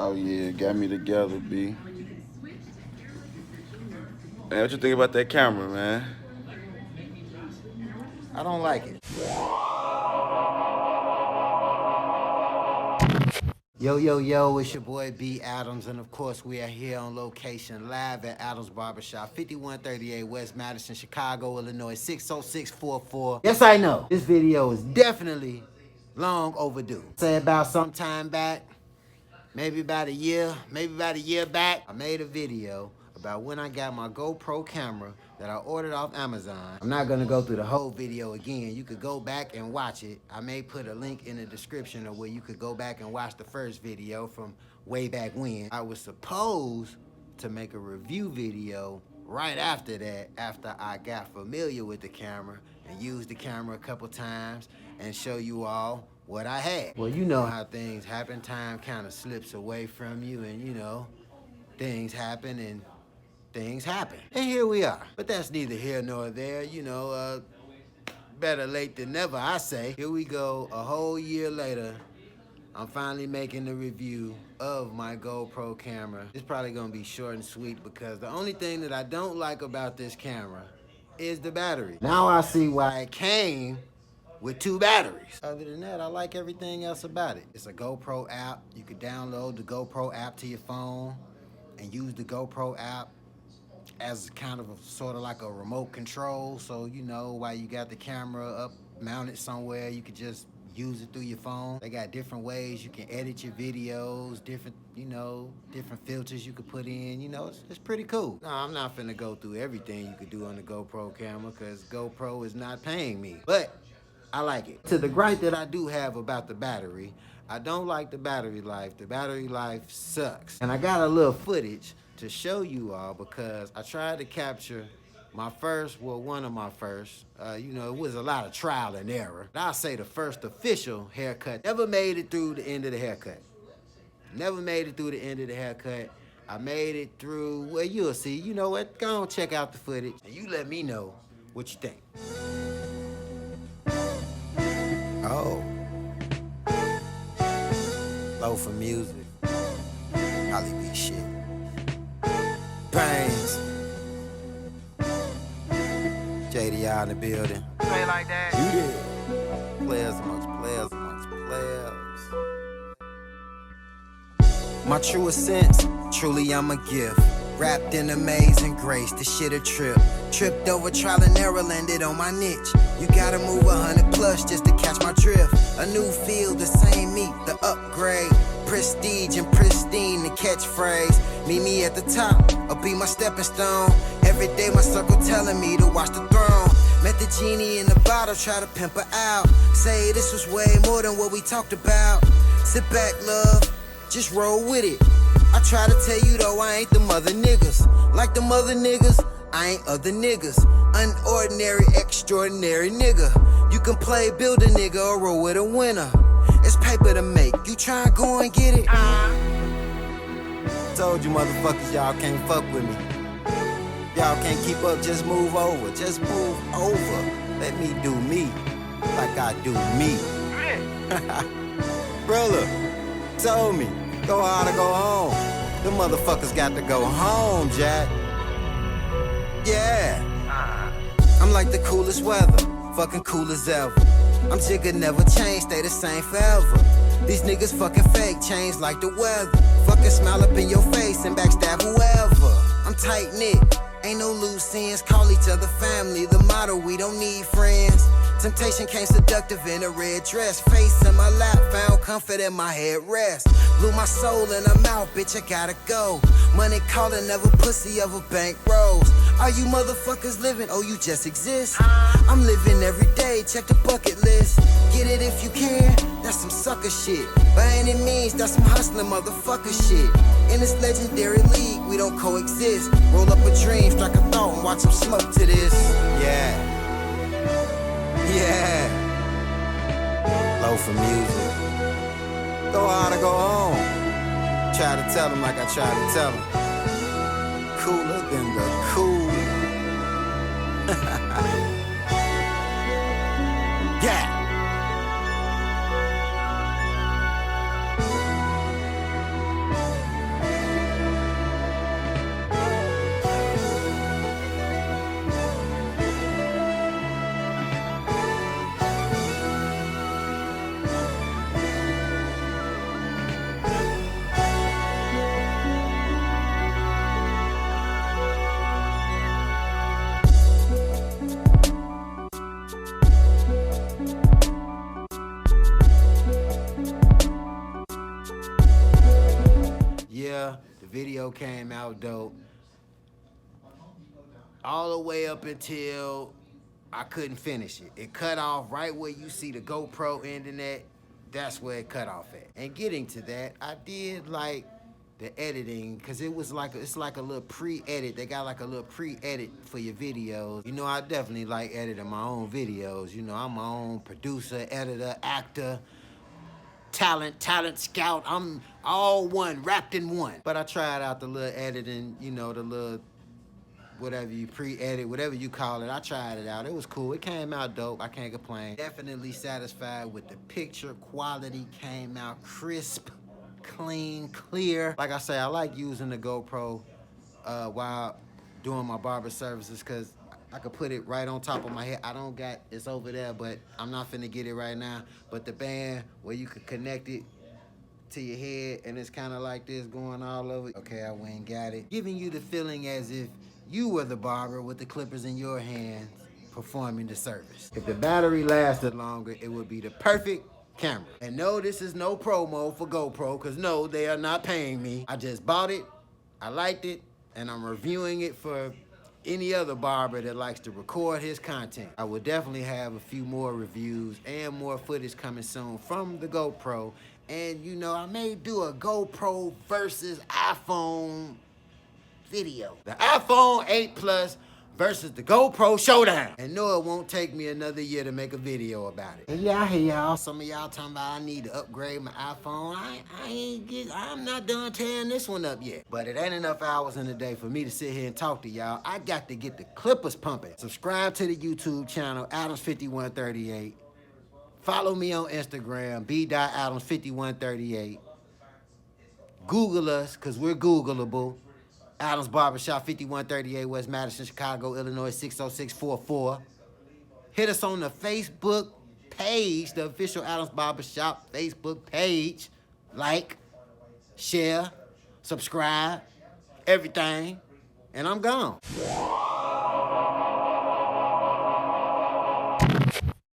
Oh yeah, got me together, B. Man, what you think about that camera, man? I don't like it. Yo, it's your boy B Adams, and of course we are here on location live at Adams Barbershop, 5138 West Madison, Chicago, Illinois, 60644. Yes, I know, this video is definitely long overdue. Say about some time back, maybe about a year back, I made a video about when I got my GoPro camera that I ordered off Amazon. I'm not gonna go through the whole video again. You could go back and watch it. I may put a link in the description of where you could go back and watch the first video from way back when. I was supposed to make a review video right after that, after I got familiar with the camera and used the camera a couple times and show you all what I had. Well, you know how things happen. Time kind of slips away from you, and you know, things happen and things happen. And here we are. But that's neither here nor there. You know, better late than never, I say. Here we go, a whole year later. I'm finally making the review of my GoPro camera. It's probably gonna be short and sweet because the only thing that I don't like about this camera is the battery. Now I see why it came with 2 batteries. Other than that, I like everything else about it. It's a GoPro app. You could download the GoPro app to your phone and use the GoPro app as kind of sort of like a remote control. So, you know, while you got the camera up mounted somewhere, you could just use it through your phone. They got different ways you can edit your videos, different filters you could put in. You know, it's pretty cool. No, I'm not finna go through everything you could do on the GoPro camera because GoPro is not paying me. But I like it. To the gripe that I do have about the battery, I don't like the battery life. The battery life sucks. And I got a little footage to show you all because I tried to capture one of my first, you know, it was a lot of trial and error. I'll say the first official haircut. Never made it through the end of the haircut. Never made it through the end of the haircut. I made it through, well, you'll see. You know what? Go on, check out the footage, and you let me know what you think. Oh. Low for music. Hollywood shit. Brains. JDI in the building. Play like that. You did. Players amongst players amongst players. My truest sense, truly I'm a gift. Wrapped in amazing grace, this shit a trip. Tripped over trial and error, landed on my niche. You gotta move 100 plus just to catch my drift. A new field, the same meat, the upgrade. Prestige and pristine, the catchphrase. Meet me at the top, I'll be my stepping stone. Every day my circle telling me to watch the throne. Met the genie in the bottle, try to pimp her out. Say this was way more than what we talked about. Sit back, love, just roll with it. I try to tell you though, I ain't the mother niggas. Like the mother niggas, I ain't other niggas. Unordinary, extraordinary nigga. You can play build a nigga or roll with a winner. It's paper to make, you try and go and get it. Told you motherfuckers, y'all can't fuck with me. Y'all can't keep up, just move over. Just move over. Let me do me, like I do me. Brother, told me, go hard or go home. Them motherfuckers got to go home, Jack. Yeah. I'm like the coolest weather, fucking cool as ever. I'm jigger, never change, stay the same forever. These niggas fucking fake, change like the weather. Fucking smile up in your face and backstab whoever. I'm tight knit, ain't no loose ends, call each other family. The motto, we don't need friends. Temptation came seductive in a red dress. Face in my lap, found comfort in my head rest. Blew my soul in her mouth, bitch, I gotta go. Money calling, never pussy of a bank rose. Are you motherfuckers living? Oh, you just exist? I'm living every day, check the bucket list. Get it if you can, that's some sucker shit. By any means, that's some hustling motherfucker shit. In this legendary league, we don't coexist. Roll up a dream, strike a thought, and watch them smoke to this. Yeah. Yeah. Low for music. Go hard or go home. Try to tell them like I tried to tell them. Cooler than the cool. Yeah. Yeah, the video came out dope. All the way up until I couldn't finish it. It cut off right where you see the GoPro ending at. That's where it cut off at. And getting to that, I did like the editing, because it was like, it's like a little pre-edit. They got like a little pre-edit for your videos. You know, I definitely like editing my own videos. You know, I'm my own producer, editor, actor, talent scout. I'm all one, wrapped in one. But I tried out the little editing, you know, the little whatever you pre-edit, whatever you call it. I tried it out. It was cool. It came out dope. I can't complain. Definitely satisfied with the picture quality. Came out crisp, clean, clear. Like I say, I like using the GoPro while doing my barber services, because I could put it right on top of my head. I don't got, it's over there, but I'm not finna get it right now. But the band where you could connect it to your head, and it's kind of like this going all over. Okay, I went and got it. Giving you the feeling as if you were the barber with the clippers in your hands performing the service. If the battery lasted longer, it would be the perfect camera. And no, this is no promo for GoPro, because no, they are not paying me. I just bought it, I liked it, and I'm reviewing it for any other barber that likes to record his content. I will definitely have a few more reviews and more footage coming soon from the GoPro. And you know, I may do a GoPro versus iPhone video. The iPhone 8 Plus versus the GoPro Showdown. And no, it won't take me another year to make a video about it. And yeah, I hear y'all. Some of y'all talking about I need to upgrade my iPhone. I'm not done tearing this one up yet. But it ain't enough hours in the day for me to sit here and talk to y'all. I got to get the clippers pumping. Subscribe to the YouTube channel, Adams5138. Follow me on Instagram, b.adams5138. Google us, because we're Googleable. Adams Barbershop, 5138 West Madison, Chicago, Illinois, 60644. Hit us on the Facebook page, the official Adams Barbershop Facebook page. Like, share, subscribe, everything. And I'm gone.